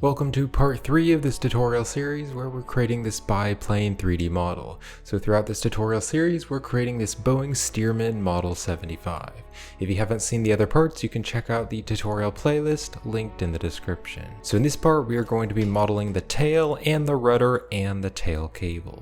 Welcome to part 3 of this tutorial series where we're creating this biplane 3D model. So throughout this tutorial series we're creating this Boeing-Stearman Model 75. If you haven't seen the other parts, you can check out the tutorial playlist linked in the description. So in this part we are going to be modeling the tail and the rudder and the tail cables.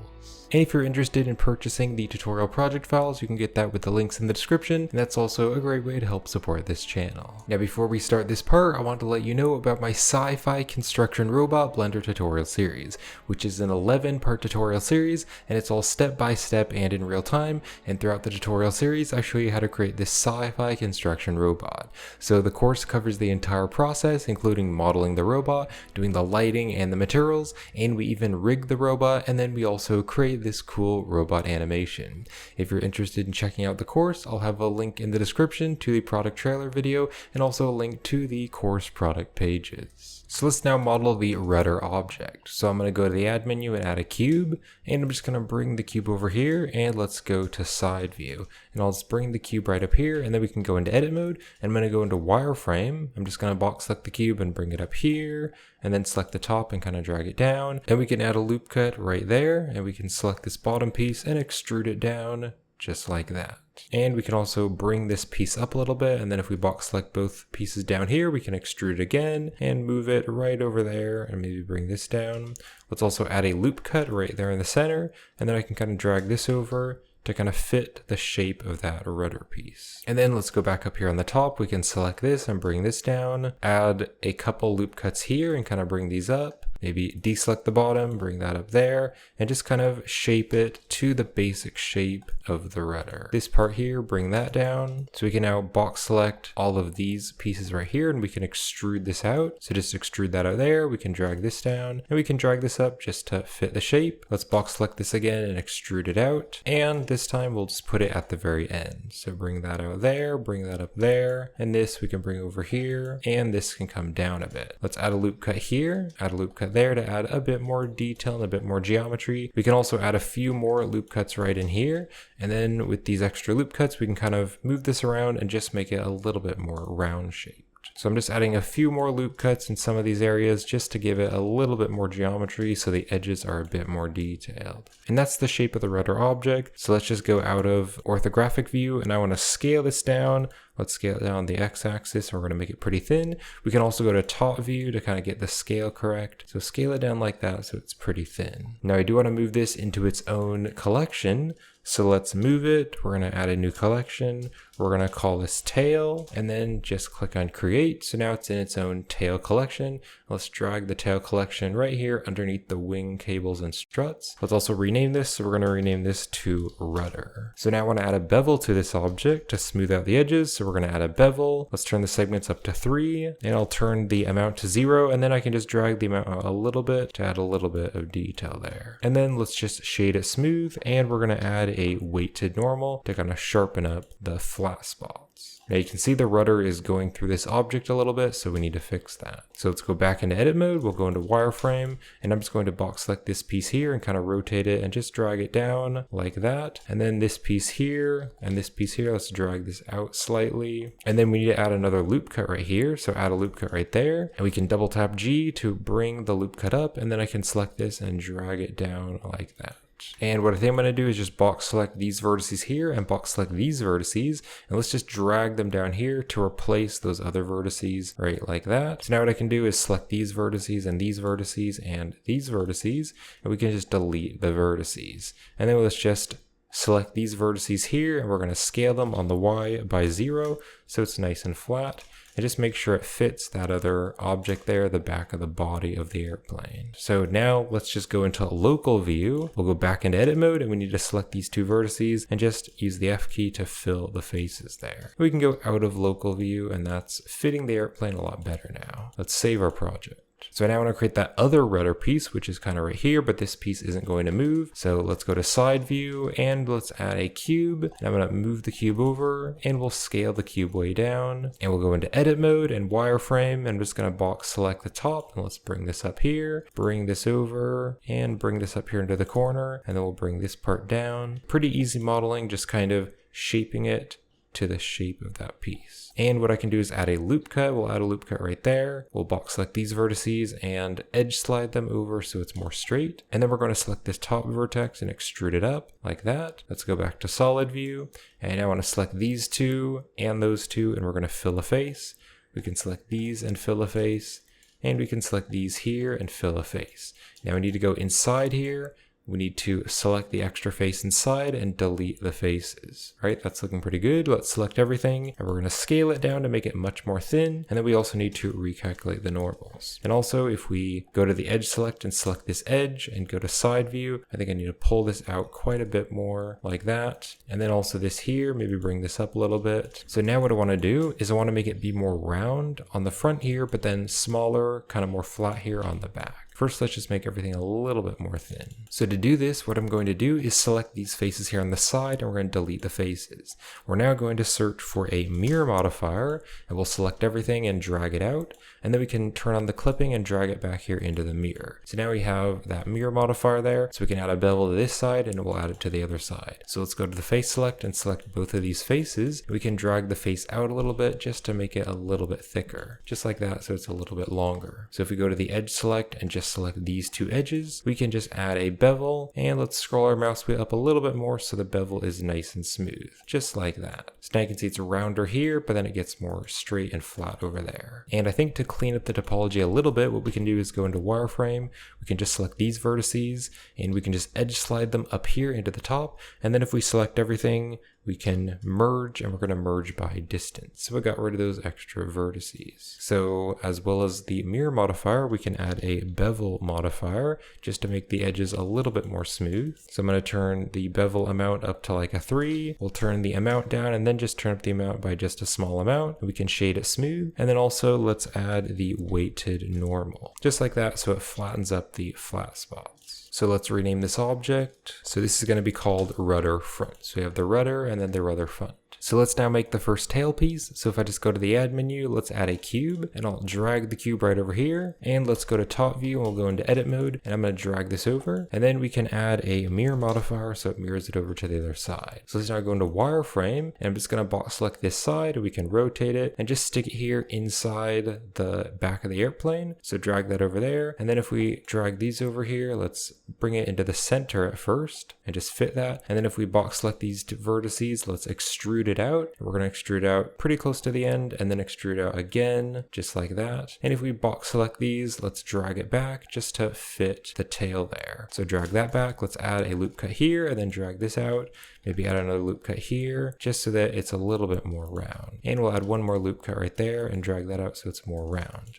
And if you're interested in purchasing the tutorial project files, you can get that with the links in the description, and that's also a great way to help support this channel. Now before we start this part, I want to let you know about my sci-fi construction robot blender tutorial series, which is an 11-part tutorial series, and it's all step-by-step and in real time, and throughout the tutorial series I show you how to create this sci-fi construction robot. So the course covers the entire process, including modeling the robot, doing the lighting and the materials, and we even rig the robot, and then we also create this cool robot animation. If you're interested in checking out the course, I'll have a link in the description to the product trailer video and also a link to the course product pages. So let's now model the rudder object. So I'm going to go to the add menu and add a cube, and I'm just going to bring the cube over here, and let's go to side view, and I'll just bring the cube right up here, and then we can go into edit mode, and I'm going to go into wireframe. I'm just going to box select the cube and bring it up here, and then select the top and kind of drag it down, and we can add a loop cut right there, and we can select this bottom piece and extrude it down just like that. And we can also bring this piece up a little bit, and then if we box select both pieces down here, we can extrude it again and move it right over there, and maybe bring this down. Let's also add a loop cut right there in the center, and then I can kind of drag this over to kind of fit the shape of that rudder piece. And then let's go back up here on the top. We can select this and bring this down, add a couple loop cuts here and kind of bring these up. Maybe deselect the bottom, bring that up there, and just kind of shape it to the basic shape of the rudder. This part here, bring that down. So we can now box select all of these pieces right here, and we can extrude this out. So just extrude that out there. We can drag this down, and we can drag this up just to fit the shape. Let's box select this again and extrude it out. And this time we'll just put it at the very end. So bring that out there, bring that up there, and this we can bring over here, and this can come down a bit. Let's add a loop cut here, add a loop cut there to add a bit more detail and a bit more geometry. We can also add a few more loop cuts right in here, and then with these extra loop cuts we can kind of move this around and just make it a little bit more round shaped. So I'm just adding a few more loop cuts in some of these areas just to give it a little bit more geometry so the edges are a bit more detailed. And that's the shape of the rudder object. So let's just go out of orthographic view, and I want to scale this down. Let's scale it down the x-axis, and we're going to make it pretty thin. We can also go to top view to kind of get the scale correct. So scale it down like that so it's pretty thin. Now I do want to move this into its own collection. So let's move it. We're going to add a new collection. We're going to call this tail, and then just click on create. So now it's in its own tail collection. Let's drag the tail collection right here underneath the wing cables and struts. Let's also rename this. So we're going to rename this to rudder. So now I want to add a bevel to this object to smooth out the edges. So we're going to add a bevel. Let's turn the segments up to 3, and I'll turn the amount to 0, and then I can just drag the amount out a little bit to add a little bit of detail there. And then let's just shade it smooth, and we're going to add a weighted normal to kind of sharpen up the flat spots. Now you can see the rudder is going through this object a little bit, so we need to fix that. So let's go back into edit mode. We'll go into wireframe, and I'm just going to box select this piece here and kind of rotate it and just drag it down like that. And then this piece here and this piece here, let's drag this out slightly. And then we need to add another loop cut right here. So add a loop cut right there, and we can double tap G to bring the loop cut up, and then I can select this and drag it down like that. And what I think I'm going to do is just box select these vertices here and box select these vertices, and let's just drag them down here to replace those other vertices right like that. So now what I can do is select these vertices and these vertices and these vertices, and we can just delete the vertices. And then let's just select these vertices here, and we're going to scale them on the Y by 0 so it's nice and flat. And just make sure it fits that other object there, the back of the body of the airplane. So now let's just go into a local view. We'll go back into edit mode, and we need to select these two vertices and just use the F key to fill the faces there. We can go out of local view, and that's fitting the airplane a lot better now. Let's save our project. So now I want to create that other rudder piece, which is kind of right here, but this piece isn't going to move. So let's go to side view, and let's add a cube. And I'm going to move the cube over, and we'll scale the cube way down. And we'll go into edit mode and wireframe. And I'm just going to box select the top, and let's bring this up here, bring this over, and bring this up here into the corner. And then we'll bring this part down. Pretty easy modeling, just kind of shaping it to the shape of that piece. And what I can do is add a loop cut. We'll add a loop cut right there. We'll box select these vertices and edge slide them over so it's more straight. And then we're going to select this top vertex and extrude it up like that. Let's go back to solid view. And I want to select these two and those two, and we're going to fill a face. We can select these and fill a face. And we can select these here and fill a face. Now we need to go inside here. We need to select the extra face inside and delete the faces. All right, that's looking pretty good. Let's select everything, and we're going to scale it down to make it much more thin. And then we also need to recalculate the normals. And also, if we go to the edge select and select this edge and go to side view, I think I need to pull this out quite a bit more like that. And then also this here, maybe bring this up a little bit. So now what I want to do is I want to make it be more round on the front here, but then smaller, kind of more flat here on the back. First, let's just make everything a little bit more thin. So to do this, what I'm going to do is select these faces here on the side, and we're going to delete the faces. We're now going to search for a mirror modifier, and we'll select everything and drag it out. And then we can turn on the clipping and drag it back here into the mirror. So now we have that mirror modifier there. So we can add a bevel to this side, and we'll add it to the other side. So let's go to the face select and select both of these faces. We can drag the face out a little bit just to make it a little bit thicker, just like that, so it's a little bit longer. So if we go to the edge select and just select these two edges, we can just add a bevel, and let's scroll our mouse wheel up a little bit more so the bevel is nice and smooth, just like that. So now you can see it's rounder here, but then it gets more straight and flat over there. And I think to clean up the topology a little bit, what we can do is go into wireframe. We can just select these vertices, and we can just edge slide them up here into the top. And then if we select everything, we can merge, and we're going to merge by distance. So we got rid of those extra vertices. So as well as the mirror modifier, we can add a bevel modifier just to make the edges a little bit more smooth. So I'm going to turn the bevel amount up to like a 3. We'll turn the amount down and then just turn up the amount by just a small amount. We can shade it smooth. And then also let's add the weighted normal, just like that, so it flattens up the flat spots. So let's rename this object. So this is going to be called rudder front. So we have the rudder and then the rudder front. So let's now make the first tail piece. So if I just go to the add menu, let's add a cube, and I'll drag the cube right over here. And let's go to top view, and we'll go into edit mode, and I'm going to drag this over. And then we can add a mirror modifier so it mirrors it over to the other side. So let's now go into wireframe, and I'm just going to box select this side, and we can rotate it and just stick it here inside the back of the airplane. So drag that over there. And then if we drag these over here, let's bring it into the center at first and just fit that. And then if we box select these two vertices, let's extrude it out. We're going to extrude out pretty close to the end and then extrude out again, just like that. And if we box select these, let's drag it back just to fit the tail there. So drag that back. Let's add a loop cut here and then drag this out. Maybe add another loop cut here just so that it's a little bit more round. And we'll add one more loop cut right there and drag that out so it's more round.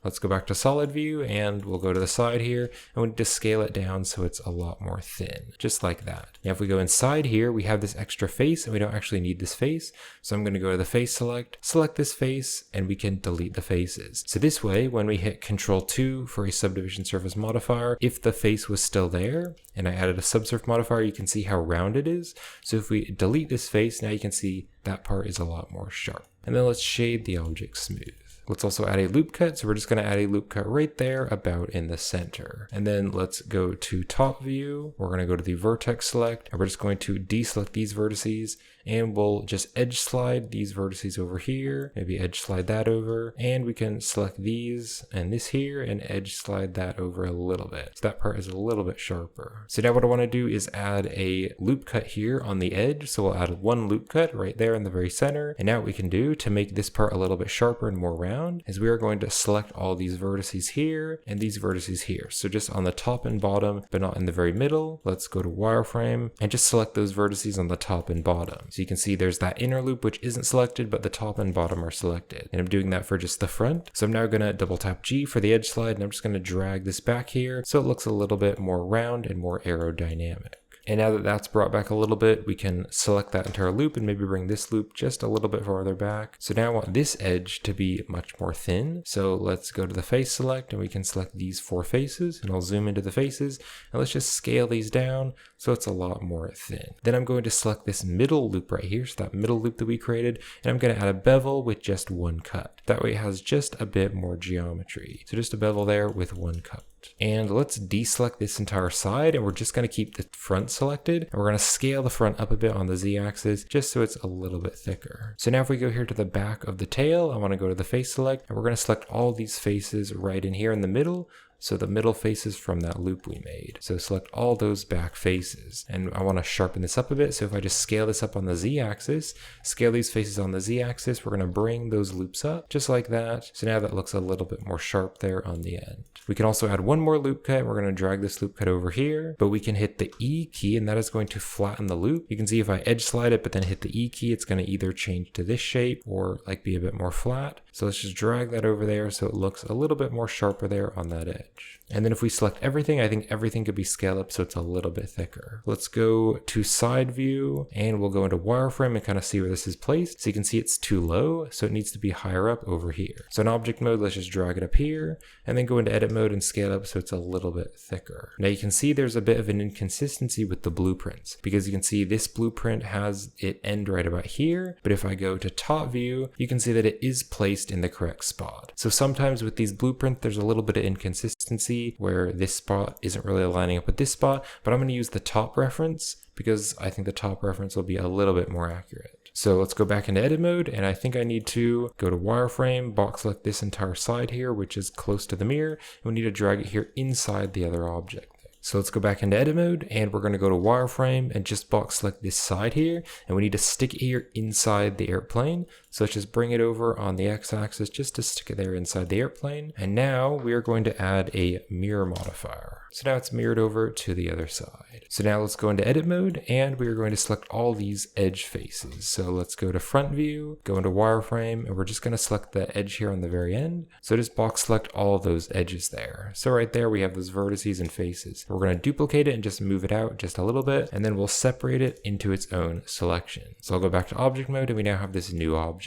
Let's go back to solid view, and we'll go to the side here, and we need to scale it down so it's a lot more thin, just like that. Now if we go inside here, we have this extra face, and we don't actually need this face. So I'm going to go to the face select this face, and we can delete the faces. So this way, when we hit Control-2 for a subdivision surface modifier, if the face was still there, and I added a subsurf modifier, you can see how round it is. So if we delete this face, now you can see that part is a lot more sharp. And then let's shade the object smooth. Let's also add a loop cut. So we're just going to add a loop cut right there about in the center. And then let's go to top view. We're going to go to the vertex select, and we're just going to deselect these vertices, and we'll just edge slide these vertices over here, maybe edge slide that over, and we can select these and this here and edge slide that over a little bit. So that part is a little bit sharper. So now what I want to do is add a loop cut here on the edge. So we'll add one loop cut right there in the very center. And now what we can do to make this part a little bit sharper and more round is we are going to select all these vertices here and these vertices here. So just on the top and bottom, but not in the very middle. Let's go to wireframe and just select those vertices on the top and bottom. So you can see there's that inner loop which isn't selected, but the top and bottom are selected. And I'm doing that for just the front. So I'm now going to double tap G for the edge slide, and I'm just going to drag this back here so it looks a little bit more round and more aerodynamic. And now that that's brought back a little bit, we can select that entire loop and maybe bring this loop just a little bit farther back. So now I want this edge to be much more thin. So let's go to the face select, and we can select these 4 faces, and I'll zoom into the faces, and let's just scale these down so it's a lot more thin. Then I'm going to select this middle loop right here, so that middle loop that we created, and I'm going to add a bevel with just 1 cut. That way it has just a bit more geometry. So just a bevel there with 1 cut. And let's deselect this entire side, and we're just going to keep the front selected, and we're going to scale the front up a bit on the z-axis just so it's a little bit thicker. So now if we go here to the back of the tail, I want to go to the face select, and we're going to select all these faces right in here in the middle. So the middle faces from that loop we made. So select all those back faces. And I want to sharpen this up a bit. So if I just scale this up on the z-axis, scale these faces on the z-axis, we're going to bring those loops up just like that. So now that looks a little bit more sharp there on the end. We can also add one more loop cut. We're going to drag this loop cut over here, but we can hit the E key and that is going to flatten the loop. You can see if I edge slide it, but then hit the E key, it's going to either change to this shape or like be a bit more flat. So let's just drag that over there so it looks a little bit more sharper there on that edge. And then if we select everything, I think everything could be scaled up so it's a little bit thicker. Let's go to side view and we'll go into wireframe and kind of see where this is placed. So you can see it's too low, so it needs to be higher up over here. So in object mode, let's just drag it up here and then go into edit mode and scale up so it's a little bit thicker. Now you can see there's a bit of an inconsistency with the blueprints because you can see this blueprint has it end right about here. But if I go to top view, you can see that it is placed in the correct spot. So sometimes with these blueprints, there's a little bit of inconsistency where this spot isn't really aligning up with this spot, but I'm going to use the top reference because I think the top reference will be a little bit more accurate. So let's go back into edit mode, and I think I need to go to wireframe, box select this entire side here, which is close to the mirror, and we need to drag it here inside the other object. So let's go back into edit mode and we're going to go to wireframe and just box select this side here, and we need to stick it here inside the airplane. So let's just bring it over on the x-axis just to stick it there inside the airplane. And now we are going to add a mirror modifier. So now it's mirrored over to the other side. So now let's go into edit mode and we are going to select all these edge faces. So let's go to front view, go into wireframe, and we're just going to select the edge here on the very end. So just box select all those edges there. So right there we have those vertices and faces. We're going to duplicate it and just move it out just a little bit, and then we'll separate it into its own selection. So I'll go back to object mode and we now have this new object.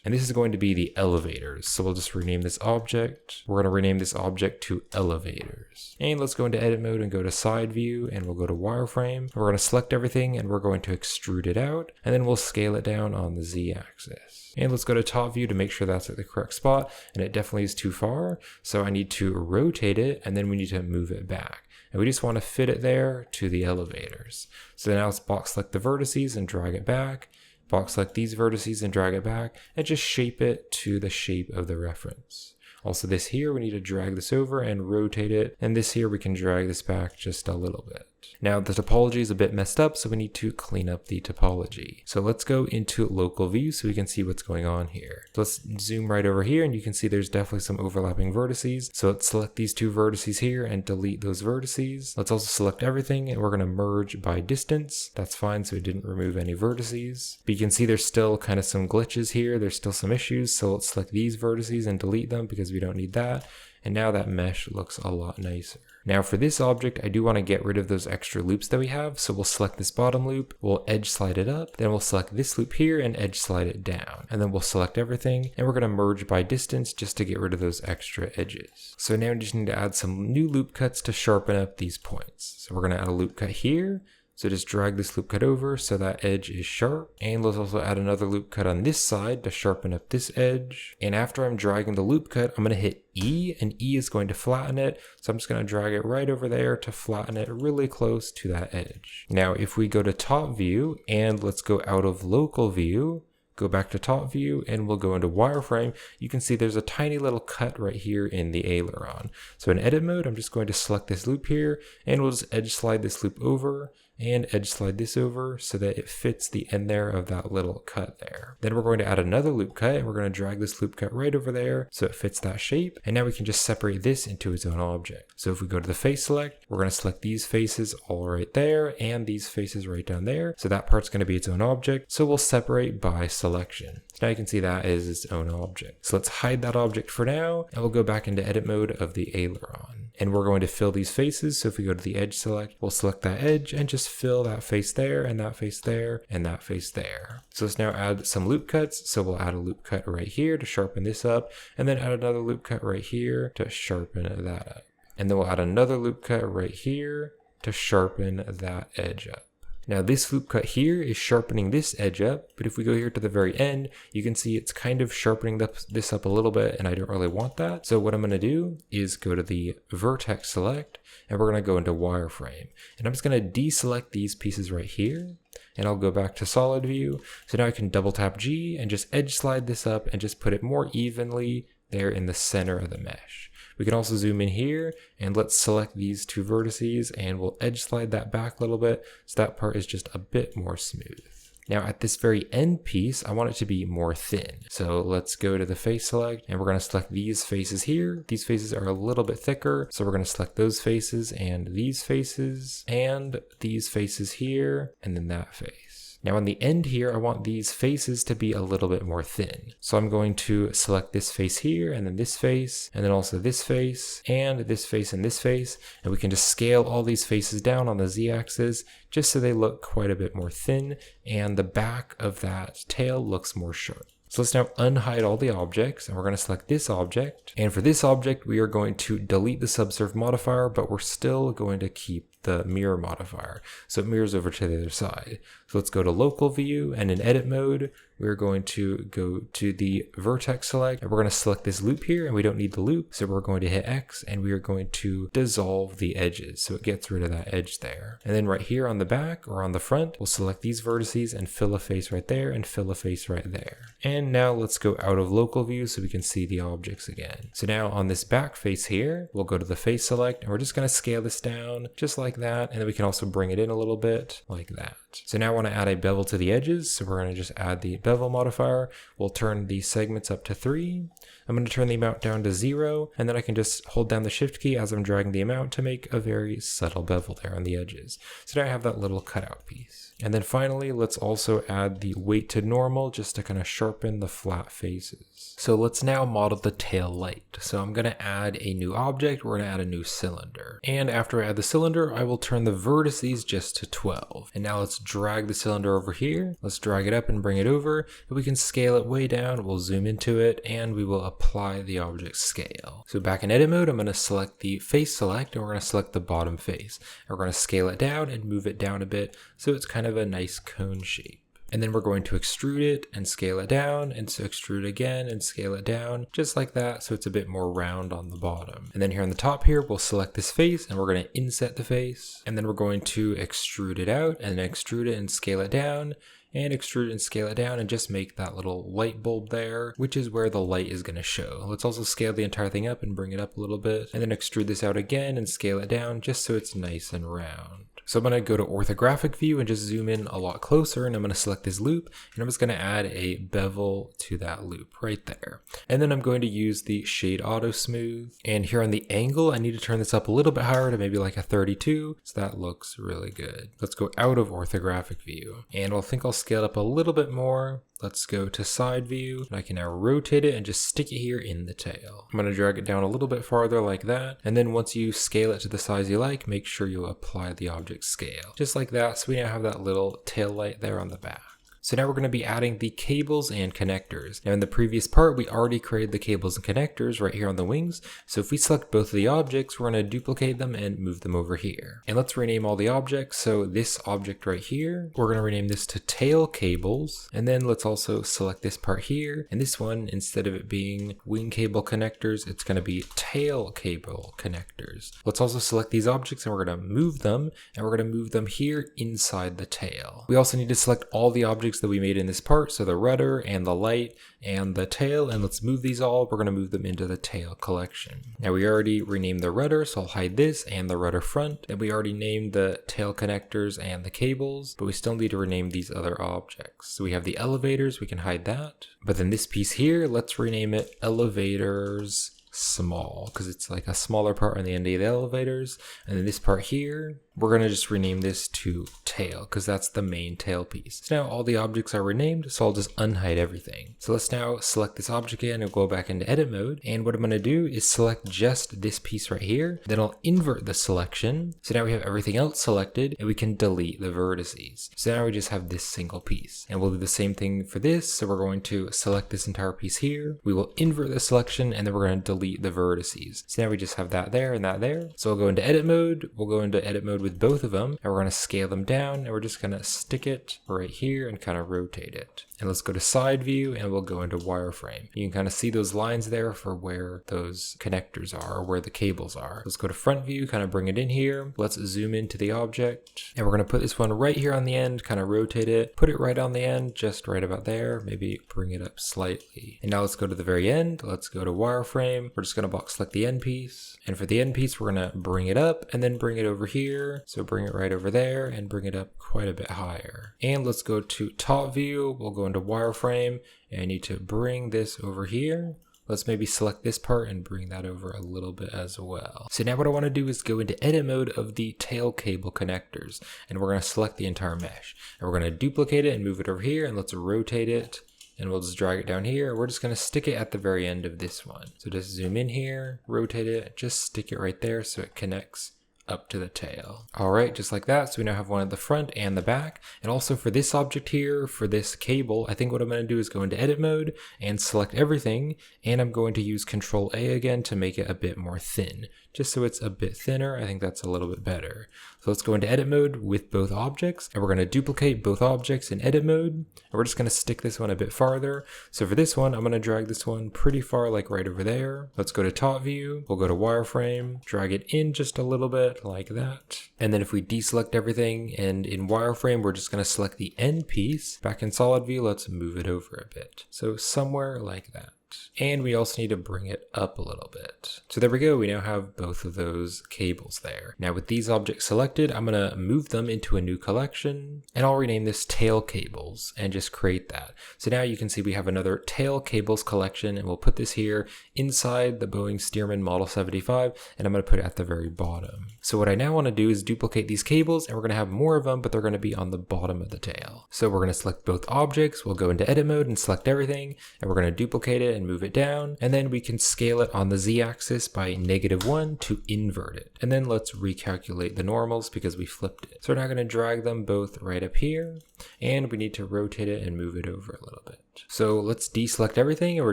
And this is going to be the elevators. So we'll just rename this object. We're going to rename this object to elevators. And let's go into edit mode and go to side view, and we'll go to wireframe. We're going to select everything and we're going to extrude it out, and then we'll scale it down on the z-axis. And let's go to top view to make sure that's at the correct spot, and it definitely is too far. So I need to rotate it and then we need to move it back. And we just want to fit it there to the elevators. So now let's box select the vertices and drag it back. Box select these vertices and drag it back, and just shape it to the shape of the reference. Also this here, we need to drag this over and rotate it. And this here, we can drag this back just a little bit. Now the topology is a bit messed up, so we need to clean up the topology. So let's go into local view so we can see what's going on here. So let's zoom right over here and you can see there's definitely some overlapping vertices. So let's select these two vertices here and delete those vertices. Let's also select everything and we're going to merge by distance. That's fine, so it didn't remove any vertices. But you can see there's still kind of some glitches here. There's still some issues. So let's select these vertices and delete them because we don't need that. And now that mesh looks a lot nicer. Now for this object, I do want to get rid of those extra loops that we have. So we'll select this bottom loop, we'll edge slide it up, then we'll select this loop here and edge slide it down. And then we'll select everything and we're going to merge by distance just to get rid of those extra edges. So now we just need to add some new loop cuts to sharpen up these points. So we're going to add a loop cut here. So just drag this loop cut over so that edge is sharp. And let's also add another loop cut on this side to sharpen up this edge. And after I'm dragging the loop cut, I'm going to hit E, and E is going to flatten it. So I'm just going to drag it right over there to flatten it really close to that edge. Now, if we go to top view and let's go out of local view, go back to top view and we'll go into wireframe, you can see there's a tiny little cut right here in the aileron. So in edit mode, I'm just going to select this loop here and we'll just edge slide this loop over and edge slide this over so that it fits the end there of that little cut there. Then we're going to add another loop cut and we're going to drag this loop cut right over there so it fits that shape. And now we can just separate this into its own object. So if we go to the face select, we're going to select these faces all right there and these faces right down there. So that part's going to be its own object. So we'll separate by selection. So now you can see that is its own object. So let's hide that object for now and we'll go back into edit mode of the aileron. And we're going to fill these faces. So if we go to the edge select, we'll select that edge and just fill that face there and that face there and that face there. So let's now add some loop cuts. So we'll add a loop cut right here to sharpen this up, and then add another loop cut right here to sharpen that up. And then we'll add another loop cut right here to sharpen that edge up. Now this loop cut here is sharpening this edge up, but if we go here to the very end, you can see it's kind of sharpening this up a little bit, and I don't really want that. So what I'm going to do is go to the vertex select, and we're going to go into wireframe. And I'm just going to deselect these pieces right here, and I'll go back to solid view. So now I can double tap G and just edge slide this up and just put it more evenly there in the center of the mesh. We can also zoom in here and let's select these two vertices, and we'll edge slide that back a little bit so that part is just a bit more smooth. Now at this very end piece, I want it to be more thin. So let's go to the face select, and we're going to select these faces here. These faces are a little bit thicker, so we're going to select those faces and these faces here, and then that face. Now on the end here, I want these faces to be a little bit more thin. So I'm going to select this face here, and then this face, and then also this face, and this face, and this face. And we can just scale all these faces down on the Z-axis, just so they look quite a bit more thin, and the back of that tail looks more sharp. So let's now unhide all the objects, and we're going to select this object. And for this object, we are going to delete the subsurf modifier, but we're still going to keep the mirror modifier. So it mirrors over to the other side. So let's go to local view, and in edit mode, we're going to go to the vertex select, and we're going to select this loop here, and we don't need the loop. So we're going to hit X, and we are going to dissolve the edges. So it gets rid of that edge there. And then right here on the back or on the front, we'll select these vertices and fill a face right there and fill a face right there. And now let's go out of local view so we can see the objects again. So now on this back face here, we'll go to the face select, and we're just going to scale this down just like that. And then we can also bring it in a little bit like that. So now I want to add a bevel to the edges. So we're going to just add the bevel modifier. We'll turn the segments up to 3. I'm going to turn the amount down to 0. And then I can just hold down the shift key as I'm dragging the amount to make a very subtle bevel there on the edges. So now I have that little cutout piece. And then finally, let's also add the weight to normal just to kind of sharpen the flat faces. So let's now model the tail light. So I'm going to add a new object. We're going to add a new cylinder. And after I add the cylinder, I will turn the vertices just to 12. And now let's drag the cylinder over here. Let's drag it up and bring it over. And we can scale it way down. We'll zoom into it, and we will apply the object scale. So back in edit mode, I'm going to select the face select, and we're going to select the bottom face. And we're going to scale it down and move it down a bit so it's kind of a nice cone shape. And then we're going to extrude it and scale it down, and so extrude again and scale it down, just like that, so it's a bit more round on the bottom. And then here on the top here, we'll select this face, and we're going to inset the face, and then we're going to extrude it out, and extrude it and scale it down, and extrude and scale it down, and just make that little light bulb there, which is where the light is going to show. Let's also scale the entire thing up and bring it up a little bit, and then extrude this out again and scale it down, just so it's nice and round. So I'm going to go to orthographic view and just zoom in a lot closer, and I'm going to select this loop, and I'm just going to add a bevel to that loop right there. And then I'm going to use the shade auto smooth, and here on the angle, I need to turn this up a little bit higher to maybe like a 32, so that looks really good. Let's go out of orthographic view, and I think I'll scale it up a little bit more. Let's go to side view, and I can now rotate it and just stick it here in the tail. I'm going to drag it down a little bit farther like that, and then once you scale it to the size you like, make sure you apply the object scale. Just like that, so we now have that little tail light there on the back. So now we're going to be adding the cables and connectors. Now in the previous part, we already created the cables and connectors right here on the wings. So if we select both of the objects, we're going to duplicate them and move them over here. And let's rename all the objects. So this object right here, we're going to rename this to tail cables. And then let's also select this part here. And this one, instead of it being wing cable connectors, it's going to be tail cable connectors. Let's also select these objects, and we're going to move them, and we're going to move them here inside the tail. We also need to select all the objects that we made in this part, so the rudder and the light and the tail, and let's move these all. We're going to move them into the tail collection. Now we already renamed the rudder, so I'll hide this and the rudder front, and we already named the tail connectors and the cables, but we still need to rename these other objects. So we have the elevators, we can hide that, but then this piece here, let's rename it elevators small, because it's like a smaller part on the end of the elevators. And then this part here, we're going to just rename this to tail, because that's the main tail piece. So now all the objects are renamed, so I'll just unhide everything. So let's now select this object again and go back into edit mode. And what I'm going to do is select just this piece right here. Then I'll invert the selection. So now we have everything else selected, and we can delete the vertices. So now we just have this single piece. And we'll do the same thing for this. So we're going to select this entire piece here. We will invert the selection, and then we're going to delete the vertices. So now we just have that there and that there. So we'll go into edit mode. We'll go into edit mode with both of them, and we're going to scale them down, and we're just going to stick it right here and kind of rotate it. And let's go to side view, and we'll go into wireframe. You can kind of see those lines there for where those connectors are, or where the cables are. Let's go to front view, kind of bring it in here. Let's zoom into the object, and we're going to put this one right here on the end, kind of rotate it, put it right on the end, just right about there, maybe bring it up slightly. And now let's go to the very end. Let's go to wireframe. We're just going to box select the end piece, and for the end piece we're going to bring it up and then bring it over here. So bring it right over there and bring it up quite a bit higher. And let's go to top view. We'll go into wireframe, and I need to bring this over here. Let's maybe select this part and bring that over a little bit as well. So now what I want to do is go into edit mode of the tail cable connectors, and we're going to select the entire mesh, and we're going to duplicate it and move it over here, and let's rotate it, and we'll just drag it down here. We're just going to stick it at the very end of this one. So just zoom in here, rotate it, just stick it right there so it connects up to the tail. Alright, just like that. So we now have one at the front and the back. And also for this object here, for this cable, I think what I'm going to do is go into edit mode and select everything, and I'm going to use Control A again to make it a bit more thin, just so it's a bit thinner. I think that's a little bit better. So let's go into edit mode with both objects, and we're going to duplicate both objects in edit mode, and we're just going to stick this one a bit farther. So for this one, I'm going to drag this one pretty far, like right over there. Let's go to top view, we'll go to wireframe, drag it in just a little bit like that. And then if we deselect everything, and in wireframe we're just going to select the end piece, back in solid view let's move it over a bit, so somewhere like that. And we also need to bring it up a little bit. So there we go, we now have both of those cables there. Now with these objects selected, I'm going to move them into a new collection, and I'll rename this tail cables and just create that. So now you can see we have another tail cables collection, and we'll put this here inside the Boeing-Stearman Model 75, and I'm going to put it at the very bottom. So what I now want to do is duplicate these cables, and we're going to have more of them, but they're going to be on the bottom of the tail. So we're going to select both objects, we'll go into edit mode and select everything, and we're going to duplicate it and move it down, and then we can scale it on the z-axis by -1 to invert it. And then let's recalculate the normals because we flipped it. So we're now going to drag them both right up here, and we need to rotate it and move it over a little bit. So let's deselect everything, and we're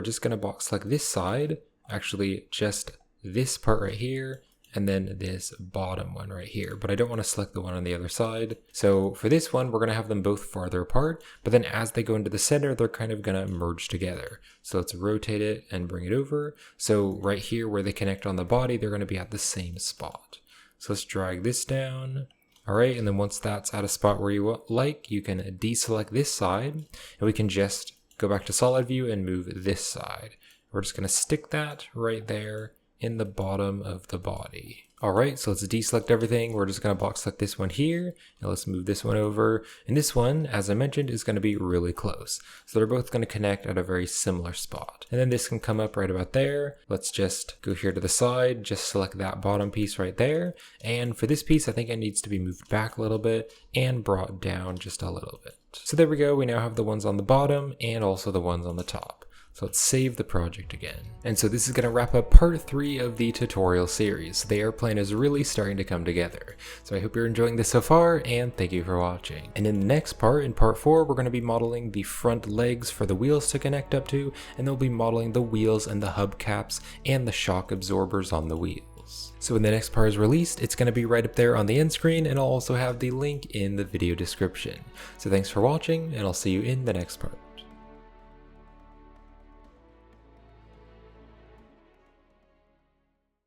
just going to box select this side, actually just this part right here, and then this bottom one right here, but I don't want to select the one on the other side. So for this one, we're going to have them both farther apart, but then as they go into the center, they're kind of going to merge together. So let's rotate it and bring it over. So right here where they connect on the body, they're going to be at the same spot. So let's drag this down. All right, and then once that's at a spot where you like, you can deselect this side, and we can just go back to solid view and move this side. We're just going to stick that right there in the bottom of the body. Alright, so let's deselect everything. We're just going to box select this one here, and let's move this one over. And this one, as I mentioned, is going to be really close. So they're both going to connect at a very similar spot. And then this can come up right about there. Let's just go here to the side, just select that bottom piece right there. And for this piece, I think it needs to be moved back a little bit and brought down just a little bit. So there we go, we now have the ones on the bottom and also the ones on the top. So let's save the project again. And so this is going to wrap up part 3 of the tutorial series. The airplane is really starting to come together. So I hope you're enjoying this so far, and thank you for watching. And in the next part, in part 4, we're going to be modeling the front legs for the wheels to connect up to, and they'll be modeling the wheels and the hubcaps and the shock absorbers on the wheels. So when the next part is released, it's going to be right up there on the end screen, and I'll also have the link in the video description. So thanks for watching, and I'll see you in the next part.